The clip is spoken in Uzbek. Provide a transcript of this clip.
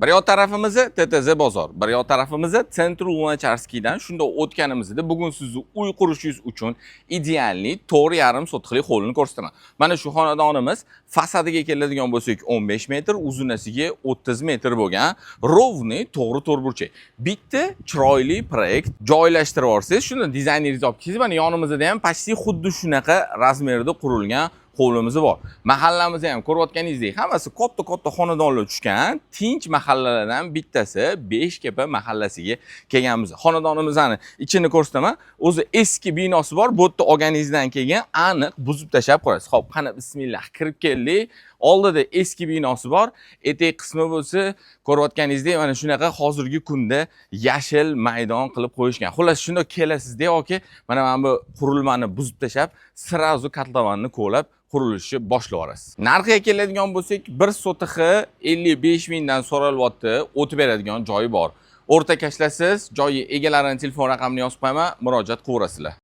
Bir yoq tarafimiz TTZ bozor, bir yoq tarafimiz Sentru Lunacharskiydan shunda o'tganimizda bugun sizni uy qurishingiz uchun idealli 4,5 sotixlik hovlini ko'rsataman. Mana shu xonadonimiz fasadiga keladigan bo'lsak 15 metr, uzunasiga 30 metr bo'lgan rovni to'g'ri burchak. Bitta chiroyli proyekt joylashtirib olsangiz, shunda dizayneringiz olib kelsangiz, mana yonimizda ham pasti xuddi shunaqa razmerda qurilgan hovlimiz bor. Mahallamizni ham ko'rayotganingizdek, hammasi katta xonadonlar tushgan, tinch mahallalardan bittasi 5 mahallasiga kelganmiz. Xonadonimizni ichini ko'rsataman. O'zi eski binosi bor, bu yerda olganingizdan keyin aniq buzib tashab qo'yasiz. Xo'p, qani bismillah kirib keldik. Oldida eski binosi bor. Etek qismi bo'lsa, ko'rayotganingizdek mana shunaqa hozirgi kunda yashil maydon qilib qo'yishgan. Xullas, shunda kelasizda yoki mana bu qurilmani buzib tashab, sirazu kotlovanni ko'lab qurilishni boshlab olasiz. Narxiga keladigan bo'lsak, 1 sotiqi 55 mingdan so'ralyapti, o'tib beradigan joyi bor. O'rta kashlasiz, joyi egalarining telefon raqamini yozib qo'yaman, murojaat qilaverasizlar.